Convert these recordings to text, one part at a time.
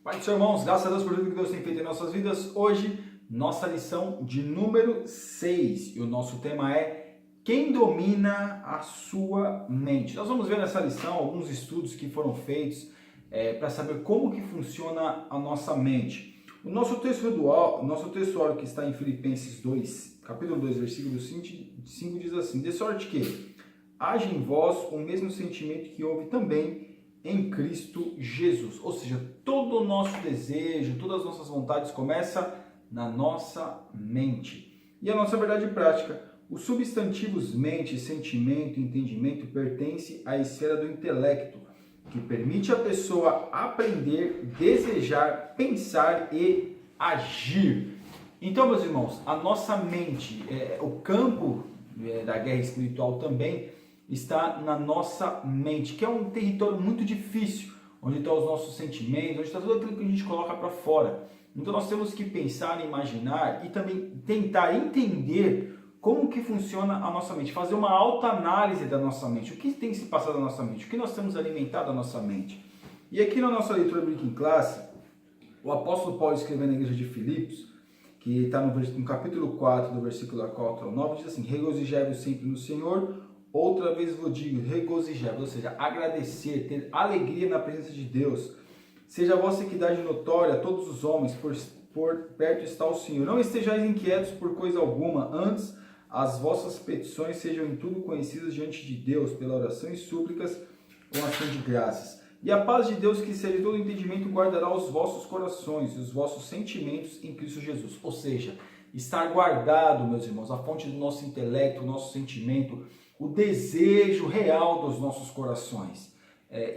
Pai do Senhor, irmãos, graças a Deus por tudo que Deus tem feito em nossas vidas. Hoje, nossa lição de número 6 e o nosso tema é quem domina a sua mente. Nós vamos ver nessa lição alguns estudos que foram feitos para saber como que funciona a nossa mente. O nosso textuário que está em Filipenses 2, capítulo 2, versículo 5 diz assim: de sorte que haja em vós o mesmo sentimento que houve também em Cristo Jesus. Ou seja, todo o nosso desejo, todas as nossas vontades começam na nossa mente. E a nossa verdade prática, os substantivos mente, sentimento, entendimento pertence à esfera do intelecto, que permite a pessoa aprender, desejar, pensar e agir. Então, meus irmãos, a nossa mente, o campo da guerra espiritual também está na nossa mente, que é um território muito difícil, onde estão os nossos sentimentos, onde está tudo aquilo que a gente coloca para fora. Então nós temos que pensar, imaginar e também tentar entender como que funciona a nossa mente, fazer uma autoanálise da nossa mente, o que tem se passado na nossa mente, o que nós temos alimentado a nossa mente. E aqui na nossa leitura bíblica em classe, o apóstolo Paulo escrevendo na igreja de Filipos, que está no capítulo 4, do versículo 4 ao 9, diz assim: regozijai-vos sempre no Senhor. Outra vez vos digo, regozijai-vos, ou seja, agradecer, ter alegria na presença de Deus. Seja a vossa equidade notória a todos os homens, por perto está o Senhor. Não estejais inquietos por coisa alguma, antes as vossas petições sejam em tudo conhecidas diante de Deus, pela oração e súplicas, com ação de graças. E a paz de Deus, que excede todo entendimento, guardará os vossos corações e os vossos sentimentos em Cristo Jesus. Ou seja, estar guardado, meus irmãos, a fonte do nosso intelecto, o nosso sentimento, o desejo real dos nossos corações,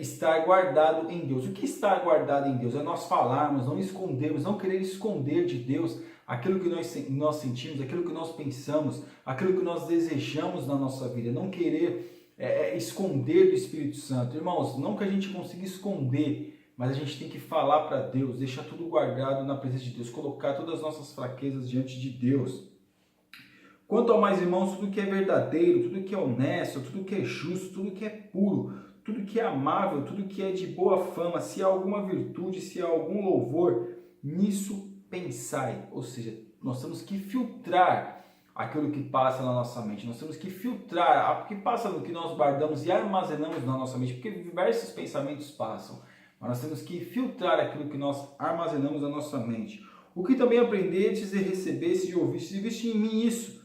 estar guardado em Deus. O que está guardado em Deus? É nós falarmos, não escondermos, não querer esconder de Deus aquilo que nós sentimos, aquilo que nós pensamos, aquilo que nós desejamos na nossa vida, não querer esconder do Espírito Santo. Irmãos, não que a gente consiga esconder, mas a gente tem que falar para Deus, deixar tudo guardado na presença de Deus, colocar todas as nossas fraquezas diante de Deus. Quanto ao mais, irmãos, tudo que é verdadeiro, tudo que é honesto, tudo que é justo, tudo que é puro, tudo que é amável, tudo que é de boa fama, se há alguma virtude, se há algum louvor, nisso pensai. Ou seja, nós temos que filtrar aquilo que passa na nossa mente, nós temos que filtrar o que passa no que nós guardamos e armazenamos na nossa mente, porque diversos pensamentos passam, mas nós temos que filtrar aquilo que nós armazenamos na nossa mente. O que também aprendestes e recebestes e ouvistes, e viste em mim isso,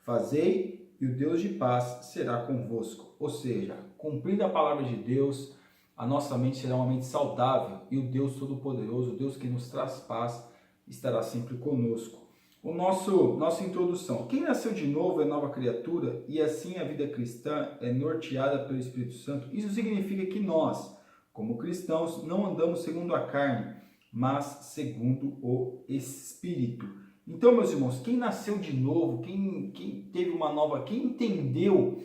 fazei, e o Deus de paz será convosco. Ou seja, cumprindo a palavra de Deus, a nossa mente será uma mente saudável, e o Deus Todo-Poderoso, o Deus que nos traz paz, estará sempre conosco. Nossa introdução. Quem nasceu de novo é nova criatura, e assim a vida cristã é norteada pelo Espírito Santo. Isso significa que nós, como cristãos, não andamos segundo a carne, mas segundo o Espírito. Então, meus irmãos, quem nasceu de novo, quem teve uma nova, quem entendeu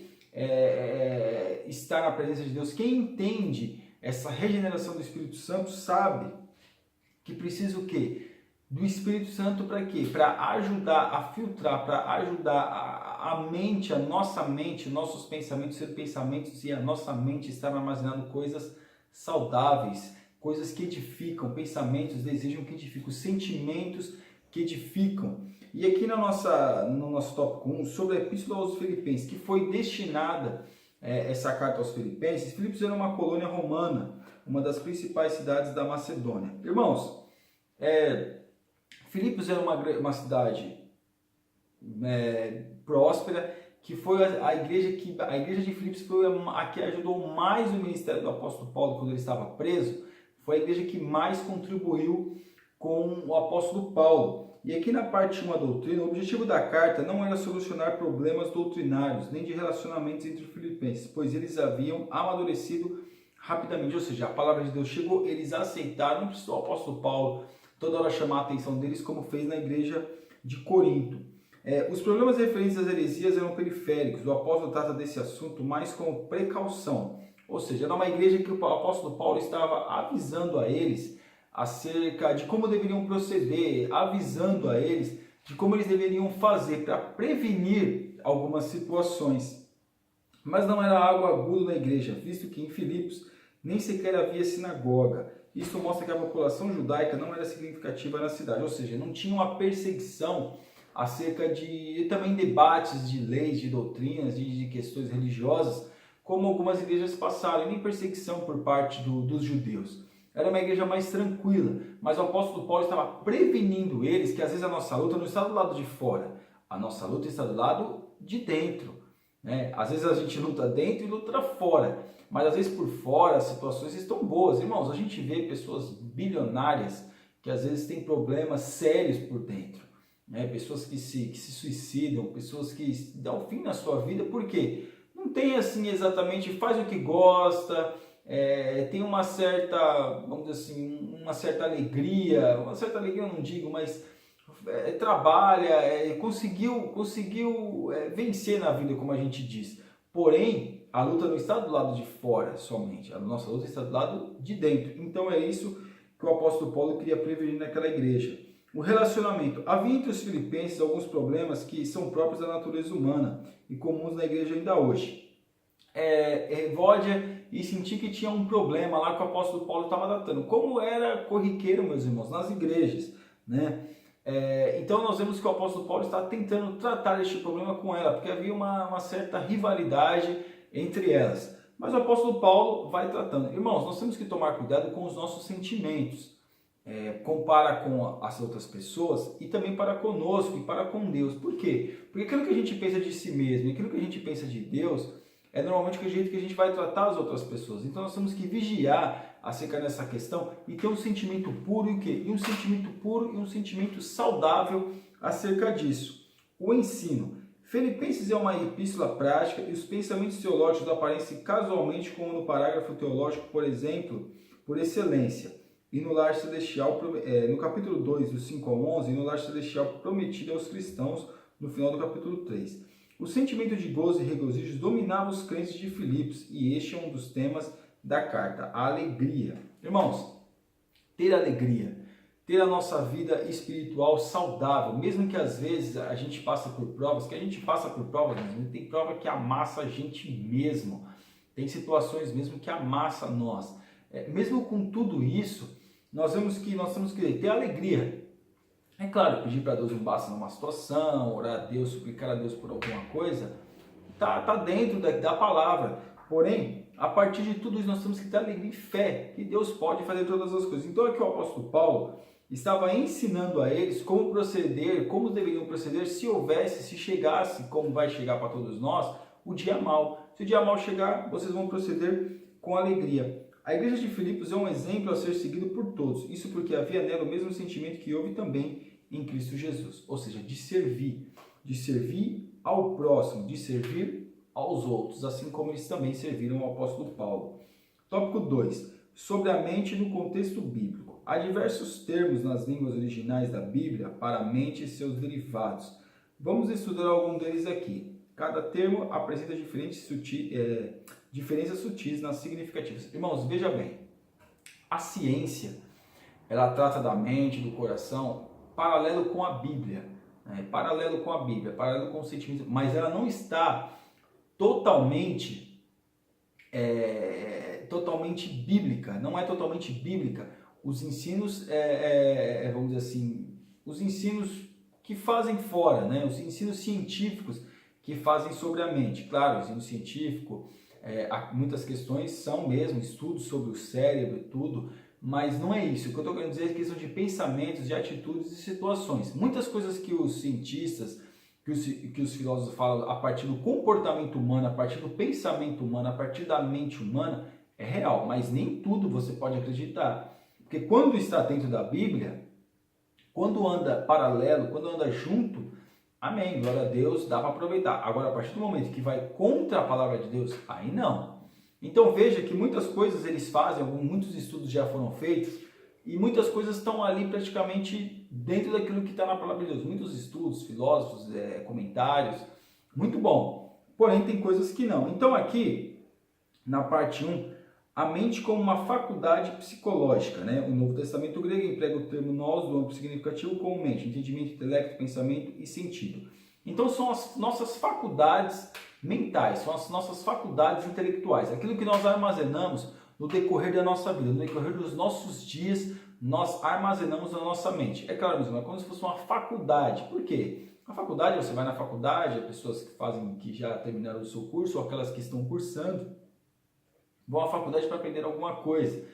estar na presença de Deus, quem entende essa regeneração do Espírito Santo, sabe que precisa o quê? Do Espírito Santo para quê? Para ajudar a filtrar, para ajudar a mente, a nossa mente, nossos pensamentos ser pensamentos e a nossa mente estar armazenando coisas saudáveis, coisas que edificam, pensamentos, desejos que edificam, sentimentos que edificam. E aqui no nosso tópico 1, sobre a Epístola aos Filipenses, que foi destinada essa carta aos Filipenses. Filipos era uma colônia romana, uma das principais cidades da Macedônia. Irmãos, Filipos era uma cidade próspera, que foi a igreja de Filipos foi a que ajudou mais o ministério do apóstolo Paulo quando ele estava preso. Foi a igreja que mais contribuiu com o apóstolo Paulo. E aqui na parte 1, a doutrina, o objetivo da carta não era solucionar problemas doutrinários, nem de relacionamentos entre os filipenses, pois eles haviam amadurecido rapidamente. Ou seja, a palavra de Deus chegou, eles aceitaram, não precisou o apóstolo Paulo toda hora chamar a atenção deles, como fez na igreja de Corinto. Os problemas referentes às heresias eram periféricos, o apóstolo trata desse assunto mais com precaução. Ou seja, era uma igreja que o apóstolo Paulo estava avisando a eles acerca de como deveriam proceder, avisando a eles de como eles deveriam fazer para prevenir algumas situações. Mas não era algo agudo na igreja, visto que em Filipos nem sequer havia sinagoga. Isso mostra que a população judaica não era significativa na cidade, ou seja, não tinha uma perseguição acerca de também debates de leis, de doutrinas, de questões religiosas, como algumas igrejas passaram, e nem perseguição por parte dos judeus. Era uma igreja mais tranquila, mas o apóstolo Paulo estava prevenindo eles que às vezes a nossa luta não está do lado de fora, a nossa luta está do lado de dentro. Às vezes a gente luta dentro e luta fora, mas às vezes por fora as situações estão boas. Irmãos, a gente vê pessoas bilionárias que às vezes têm problemas sérios por dentro. Pessoas que se suicidam, pessoas que dão fim na sua vida, por quê? Não tem assim exatamente, faz o que gosta, tem uma certa, vamos dizer assim, uma certa alegria eu não digo, mas trabalha, conseguiu vencer na vida, como a gente diz. Porém, a luta não está do lado de fora somente, a nossa luta está do lado de dentro. Então é isso que o apóstolo Paulo queria prevenir naquela igreja. O relacionamento. Havia entre os filipenses alguns problemas que são próprios da natureza humana e comuns na igreja ainda hoje. Evódia e sentir que tinha um problema lá que o apóstolo Paulo estava tratando. Como era corriqueiro, meus irmãos, nas igrejas, né? Então nós vemos que o apóstolo Paulo está tentando tratar este problema com ela, porque havia uma certa rivalidade entre elas. Mas o apóstolo Paulo vai tratando. Irmãos, nós temos que tomar cuidado com os nossos sentimentos. Compara com as outras pessoas e também para conosco e para com Deus. Por quê? Porque aquilo que a gente pensa de si mesmo, aquilo que a gente pensa de Deus, é normalmente o jeito que a gente vai tratar as outras pessoas. Então nós temos que vigiar acerca dessa questão e ter um sentimento puro e o quê? E um sentimento puro e um sentimento saudável acerca disso. O ensino. Filipenses é uma epístola prática e os pensamentos teológicos aparecem casualmente como no parágrafo teológico, por exemplo, por excelência. E no lar celestial, no capítulo 2, do 5 ao 11, e no lar celestial prometido aos cristãos, no final do capítulo 3. O sentimento de gozo e regozijo dominava os crentes de Filipos, e este é um dos temas da carta, a alegria. Irmãos, ter alegria, ter a nossa vida espiritual saudável, mesmo que às vezes a gente passe por provas, mas tem prova que amassa a gente mesmo, tem situações mesmo que amassa nós. Mesmo com tudo isso, nós temos que ter alegria. É claro, pedir para Deus um basta numa situação, orar a Deus, suplicar a Deus por alguma coisa, tá dentro da palavra. Porém, a partir de tudo isso, nós temos que ter alegria e fé, que Deus pode fazer todas as coisas. Então aqui o apóstolo Paulo estava ensinando a eles como proceder, como deveriam proceder se chegasse, como vai chegar para todos nós, o dia mau. Se o dia mau chegar, vocês vão proceder com alegria. A igreja de Filipos é um exemplo a ser seguido por todos, isso porque havia nela o mesmo sentimento que houve também em Cristo Jesus, ou seja, de servir ao próximo, de servir aos outros, assim como eles também serviram ao apóstolo Paulo. Tópico 2. Sobre a mente no contexto bíblico. Há diversos termos nas línguas originais da Bíblia para a mente e seus derivados. Vamos estudar algum deles aqui. Cada termo apresenta diferenças sutis nas significativas. Irmãos, veja bem, a ciência, ela trata da mente, do coração, paralelo com a Bíblia, paralelo com o sentimento, mas ela não está totalmente bíblica, não é totalmente bíblica. Os ensinos, vamos dizer assim, os ensinos que fazem fora, os ensinos científicos que fazem sobre a mente. Claro, o ensino científico, muitas questões são mesmo estudos sobre o cérebro e tudo, mas não é isso. O que eu estou querendo dizer é questão de pensamentos, de atitudes e situações. Muitas coisas que os cientistas, que os filósofos falam a partir do comportamento humano, a partir do pensamento humano, a partir da mente humana, é real, mas nem tudo você pode acreditar. Porque quando está dentro da Bíblia, quando anda paralelo, quando anda junto, amém, glória a Deus, dá para aproveitar. Agora, a partir do momento que vai contra a palavra de Deus, aí não. Então veja que muitas coisas eles fazem, muitos estudos já foram feitos, e muitas coisas estão ali praticamente dentro daquilo que está na palavra de Deus. Muitos estudos, filósofos, comentários, muito bom. Porém, tem coisas que não. Então aqui, na parte 1, a mente como uma faculdade psicológica, O Novo Testamento grego emprega o termo nous do amplo significativo como mente, entendimento, intelecto, pensamento e sentido. Então são as nossas faculdades mentais, são as nossas faculdades intelectuais, aquilo que nós armazenamos no decorrer da nossa vida, no decorrer dos nossos dias, nós armazenamos na nossa mente. É claro, é como se fosse uma faculdade. Por quê? Na faculdade, você vai na faculdade, as pessoas que já terminaram o seu curso, ou aquelas que estão cursando, vão à faculdade para aprender alguma coisa,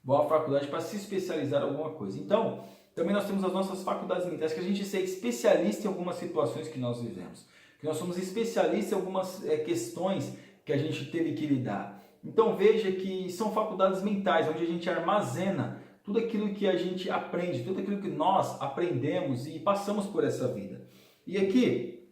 vão à faculdade para se especializar em alguma coisa. Então, também nós temos as nossas faculdades mentais, que a gente seja especialista em algumas situações que nós vivemos, que nós somos especialistas em algumas questões que a gente teve que lidar. Então veja que são faculdades mentais, onde a gente armazena tudo aquilo que a gente aprende, tudo aquilo que nós aprendemos e passamos por essa vida. E aqui,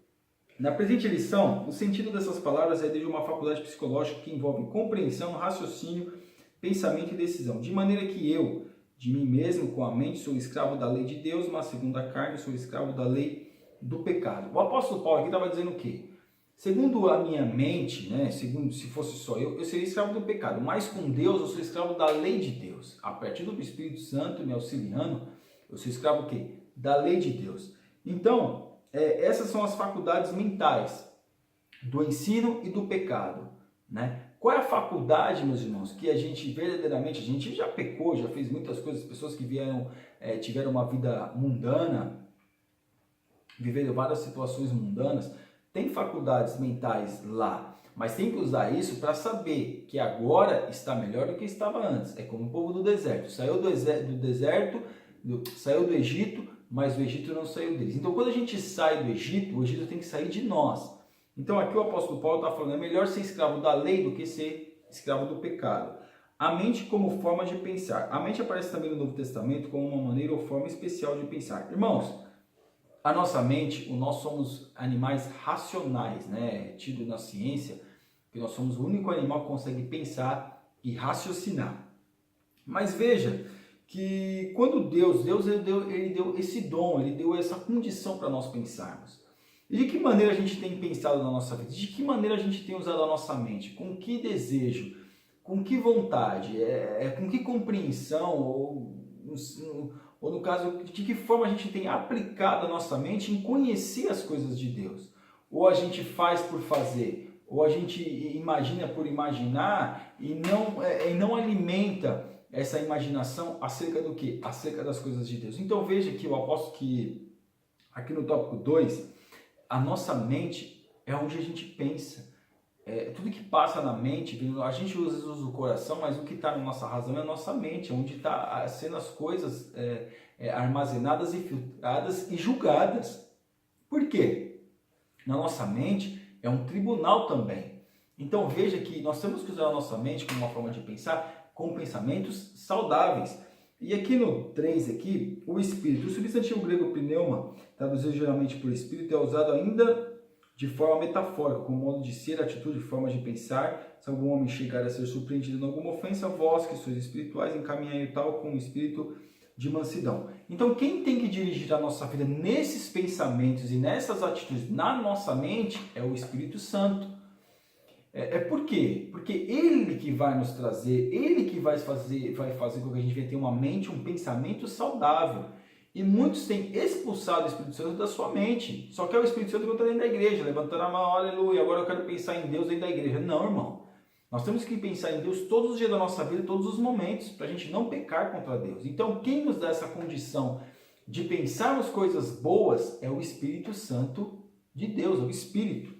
na presente lição, o sentido dessas palavras é de uma faculdade psicológica que envolve compreensão, raciocínio, pensamento e decisão. De maneira que eu, de mim mesmo, com a mente, sou escravo da lei de Deus, mas segundo a carne, sou escravo da lei do pecado. O apóstolo Paulo aqui estava dizendo o quê? Segundo a minha mente, segundo se fosse só eu seria escravo do pecado. Mas com Deus, eu sou escravo da lei de Deus. A partir do Espírito Santo me auxiliando, eu sou escravo o quê? Da lei de Deus. Então, essas são as faculdades mentais do ensino e do pecado, né? Qual é a faculdade, meus irmãos, que a gente verdadeiramente, a gente já pecou, já fez muitas coisas, pessoas que tiveram uma vida mundana, viveram várias situações mundanas, tem faculdades mentais lá, mas tem que usar isso para saber que agora está melhor do que estava antes. É como o povo do deserto, saiu saiu do Egito, mas o Egito não saiu deles. Então quando a gente sai do Egito, o Egito tem que sair de nós. Então aqui o apóstolo Paulo está falando, é melhor ser escravo da lei do que ser escravo do pecado. A mente como forma de pensar. A mente aparece também no Novo Testamento como uma maneira ou forma especial de pensar. Irmãos, a nossa mente, nós somos animais racionais, né? Tido na ciência, que nós somos o único animal que consegue pensar e raciocinar. Mas veja que quando Deus ele deu esse dom, ele deu essa condição para nós pensarmos. E de que maneira a gente tem pensado na nossa vida? De que maneira a gente tem usado a nossa mente? Com que desejo? Com que vontade? Com que compreensão? Ou no caso, de que forma a gente tem aplicado a nossa mente em conhecer as coisas de Deus? Ou a gente faz por fazer? Ou a gente imagina por imaginar e não alimenta essa imaginação acerca do quê? Acerca das coisas de Deus. Então veja que o apóstolo que aqui no tópico 2, a nossa mente é onde a gente pensa. Tudo que passa na mente, a gente usa o coração, mas o que está na nossa razão é a nossa mente, onde está sendo as coisas armazenadas e filtradas e julgadas. Por quê? Na nossa mente é um tribunal também. Então veja que nós temos que usar a nossa mente como uma forma de pensar, com pensamentos saudáveis. E aqui no 3, aqui, o espírito, o substantivo grego pneuma, traduzido geralmente por espírito, é usado ainda de forma metafórica, como modo de ser, atitude, forma de pensar. Se algum homem chegar a ser surpreendido em alguma ofensa, vós que sois espirituais, encaminhai tal com o espírito de mansidão. Então, quem tem que dirigir a nossa vida nesses pensamentos e nessas atitudes na nossa mente é o Espírito Santo. Por quê? Porque ele que vai nos trazer, ele que vai fazer com que a gente venha ter uma mente, um pensamento saudável. E muitos têm expulsado o Espírito Santo da sua mente. Só que é o Espírito Santo que está dentro da igreja, levantando a mão, aleluia, agora eu quero pensar em Deus dentro da igreja. Não, irmão. Nós temos que pensar em Deus todos os dias da nossa vida, todos os momentos, para a gente não pecar contra Deus. Então, quem nos dá essa condição de pensarmos coisas boas é o Espírito Santo de Deus, é o Espírito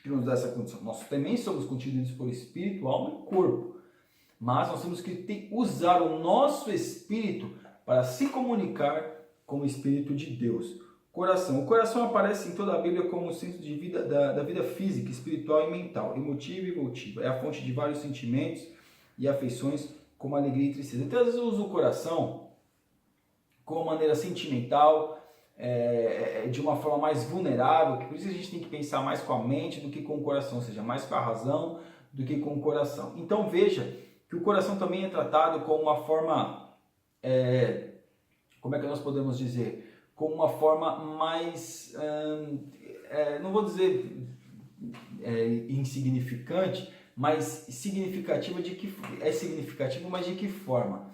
que nos dá essa condição. Nós também somos constituídos por espírito, alma e corpo. Mas nós temos que usar o nosso espírito para se comunicar com o Espírito de Deus. Coração. O coração aparece em toda a Bíblia como o centro de vida, da vida física, espiritual e mental, emotiva e votiva. É a fonte de vários sentimentos e afeições, como alegria e tristeza. Então, às vezes eu uso o coração como maneira sentimental, de uma forma mais vulnerável, que por isso a gente tem que pensar mais com a mente do que com o coração, ou seja, mais com a razão do que com o coração. Então veja que o coração também é tratado como uma forma, como é que nós podemos dizer, como uma forma mais, não vou dizer insignificante, mas significativa, significativo, mas de que forma?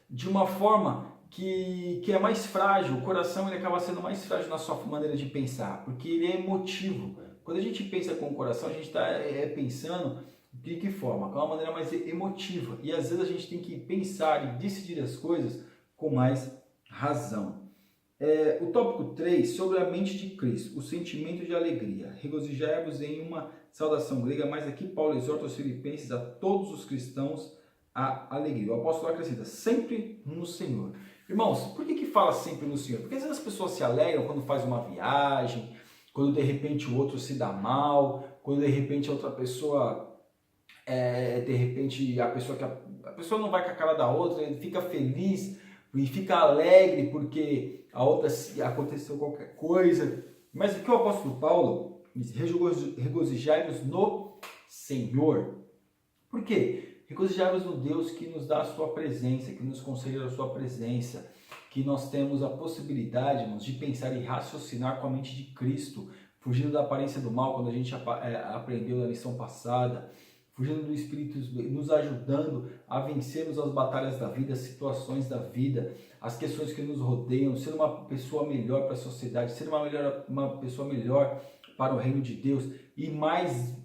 De uma forma que é mais frágil. O coração ele acaba sendo mais frágil na sua maneira de pensar, porque ele é emotivo. Quando a gente pensa com o coração, a gente está pensando De que forma? Com uma maneira mais emotiva. E às vezes a gente tem que pensar e decidir as coisas com mais razão. O tópico 3, sobre a mente de Cristo, o sentimento de alegria. Regozijai-vos em uma saudação grega, mas aqui Paulo exorta os filipenses, a todos os cristãos, a alegria. O apóstolo acrescenta, sempre no Senhor. Irmãos, por que fala sempre no Senhor? Porque às vezes as pessoas se alegram quando faz uma viagem, quando de repente o outro se dá mal, quando de repente a outra pessoa, de repente a pessoa não vai com a cara da outra, ele fica feliz e fica alegre porque a outra aconteceu qualquer coisa. Mas aqui o apóstolo Paulo diz, regozijai-vos no Senhor. Por quê? Regozijai-vos no Deus que nos dá a sua presença, que nos concede a sua presença, que nós temos a possibilidade, irmãos, de pensar e raciocinar com a mente de Cristo, fugindo da aparência do mal, quando a gente aprendeu na lição passada, fugindo do Espírito, nos ajudando a vencermos as batalhas da vida, as situações da vida, as questões que nos rodeiam, ser uma pessoa melhor para a sociedade, ser uma pessoa melhor para o reino de Deus, e mais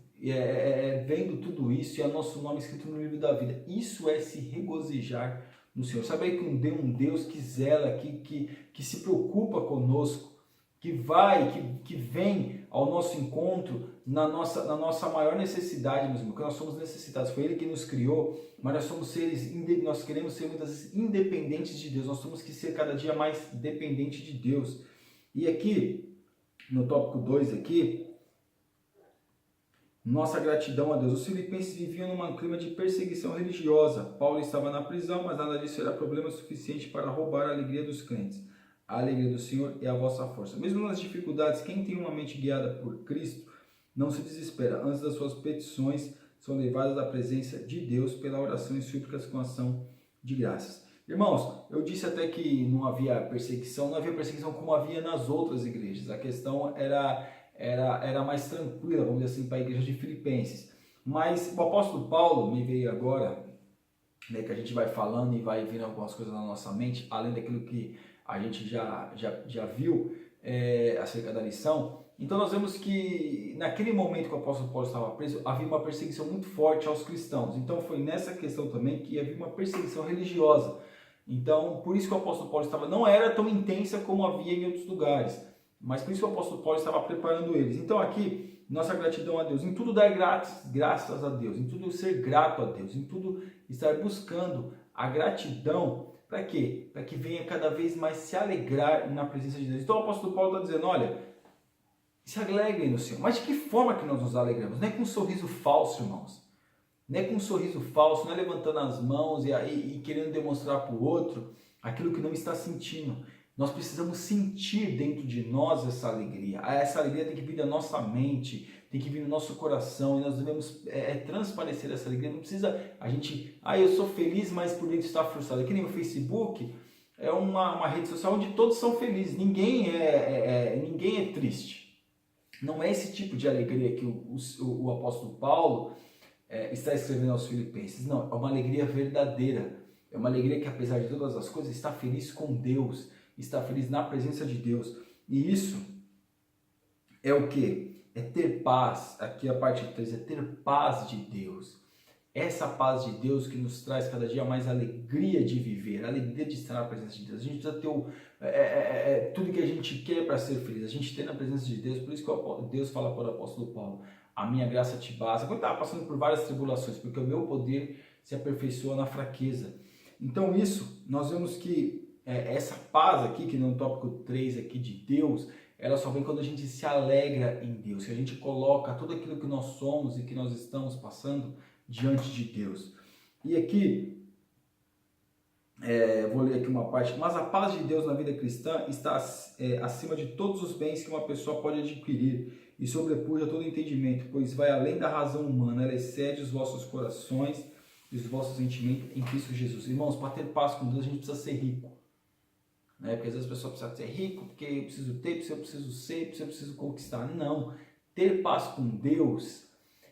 vendo tudo isso, e é nosso nome escrito no livro da vida. Isso é se regozijar no Senhor. Saber que um Deus que zela, que se preocupa conosco, que vem ao nosso encontro na nossa maior necessidade, meus irmãos, porque nós somos necessitados. Foi Ele que nos criou, mas nós somos seres, nós queremos ser muitas vezes independentes de Deus. Nós temos que ser cada dia mais dependentes de Deus. E aqui, no tópico 2 aqui, nossa gratidão a Deus. Os filipenses viviam num clima de perseguição religiosa. Paulo estava na prisão, mas nada disso era problema suficiente para roubar a alegria dos crentes. A alegria do Senhor é a vossa força. Mesmo nas dificuldades, quem tem uma mente guiada por Cristo não se desespera. Antes das suas petições são levadas à presença de Deus pela oração e súplicas com ação de graças. Irmãos, eu disse até que não havia perseguição como havia nas outras igrejas. A questão era mais tranquila, vamos dizer assim, para a igreja de Filipenses. Mas o apóstolo Paulo me veio agora, né, que a gente vai falando e vai vindo algumas coisas na nossa mente, além daquilo que a gente já viu acerca da lição. Então nós vemos que naquele momento que o apóstolo Paulo estava preso, havia uma perseguição muito forte aos cristãos. Então foi nessa questão também que havia uma perseguição religiosa. Então por isso que o apóstolo Paulo não era tão intensa como havia em outros lugares, mas por isso que o apóstolo Paulo estava preparando eles. Então aqui, nossa gratidão a Deus, em tudo dar graças a Deus, em tudo ser grato a Deus, em tudo estar buscando a gratidão. Para quê? Para que venha cada vez mais se alegrar na presença de Deus. Então o apóstolo Paulo está dizendo, olha, se alegrem no Senhor. Mas de que forma que nós nos alegramos? Não é com um sorriso falso, irmãos. Não é com um sorriso falso, não é levantando as mãos e querendo demonstrar para o outro aquilo que não está sentindo. Nós precisamos sentir dentro de nós essa alegria. Essa alegria tem que vir da nossa mente, tem que vir do nosso coração, e nós devemos transparecer essa alegria. Não precisa a gente, eu sou feliz, mas por dentro está frustrado. Aqui nem o Facebook é uma rede social onde todos são felizes, ninguém é triste. Não é esse tipo de alegria que o apóstolo Paulo está escrevendo aos Filipenses. Não, é uma alegria verdadeira. É uma alegria que, apesar de todas as coisas, está feliz com Deus, está feliz na presença de Deus. E isso é o quê? É ter paz. Aqui a parte 3 é ter paz de Deus. Essa paz de Deus que nos traz cada dia mais alegria de viver, alegria de estar na presença de Deus. A gente precisa ter tudo que a gente quer para ser feliz. A gente tem na presença de Deus. Por isso que Deus fala para o apóstolo Paulo, a minha graça te basta. Quando estava passando por várias tribulações, porque o meu poder se aperfeiçoa na fraqueza. Então isso, nós vemos que essa paz aqui, que no tópico 3 aqui de Deus, ela só vem quando a gente se alegra em Deus, que a gente coloca tudo aquilo que nós somos e que nós estamos passando diante de Deus. E aqui, vou ler aqui uma parte, mas a paz de Deus na vida cristã está acima de todos os bens que uma pessoa pode adquirir e sobrepuja todo entendimento, pois vai além da razão humana, ela excede os vossos corações e os vossos sentimentos em Cristo Jesus. Irmãos, para ter paz com Deus a gente precisa ser rico. Porque às vezes a pessoa precisa ser rico, porque eu preciso ter, porque eu preciso ser, porque eu preciso conquistar. Não, ter paz com Deus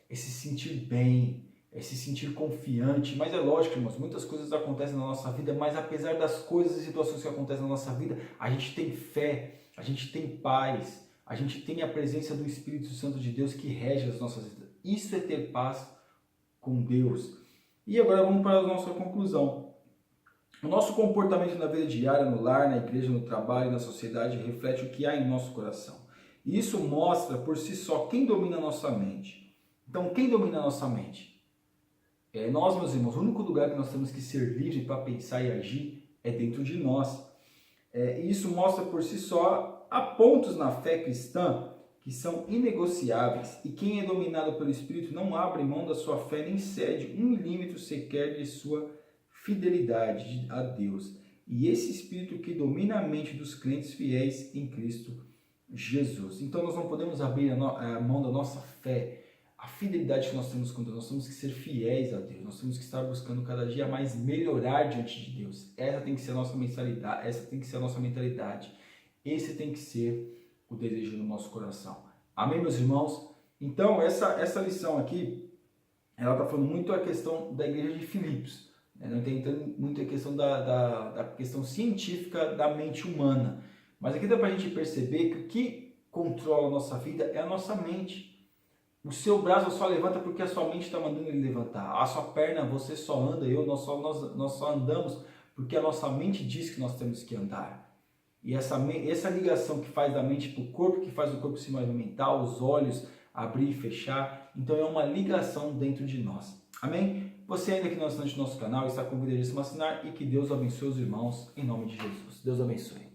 é se sentir bem, é se sentir confiante. Mas é lógico, irmãos, muitas coisas acontecem na nossa vida, mas apesar das coisas e situações que acontecem na nossa vida, a gente tem fé, a gente tem paz, a gente tem a presença do Espírito Santo de Deus que rege as nossas vidas. Isso é ter paz com Deus. E agora vamos para a nossa conclusão. O nosso comportamento na vida diária, no lar, na igreja, no trabalho, na sociedade, reflete o que há em nosso coração. E isso mostra por si só quem domina a nossa mente. Então, quem domina a nossa mente? É nós, meus irmãos. O único lugar que nós temos que ser livres para pensar e agir é dentro de nós. E isso mostra por si só, há pontos na fé cristã que são inegociáveis. E quem é dominado pelo Espírito não abre mão da sua fé, nem cede 1 milímetro sequer de sua fidelidade a Deus. E esse Espírito que domina a mente dos crentes fiéis em Cristo Jesus. Então nós não podemos abrir a mão da nossa fé, a fidelidade que nós temos com Deus. Nós temos que ser fiéis a Deus, nós temos que estar buscando cada dia mais melhorar diante de Deus. Essa tem que ser a nossa mentalidade, esse tem que ser o desejo do nosso coração. Amém, meus irmãos? Então essa lição aqui, ela está falando muito a questão da igreja de Filipos. Não tem muito a questão da questão científica da mente humana. Mas aqui dá para a gente perceber que o que controla a nossa vida é a nossa mente. O seu braço só levanta porque a sua mente está mandando ele levantar. A sua perna, você só anda, nós só andamos porque a nossa mente diz que nós temos que andar. E essa ligação que faz da mente para o corpo, que faz o corpo se movimentar, os olhos abrir e fechar. Então é uma ligação dentro de nós. Amém? Você ainda que não é assinante do nosso canal, está convidado a se assinar e que Deus abençoe os irmãos em nome de Jesus. Deus abençoe.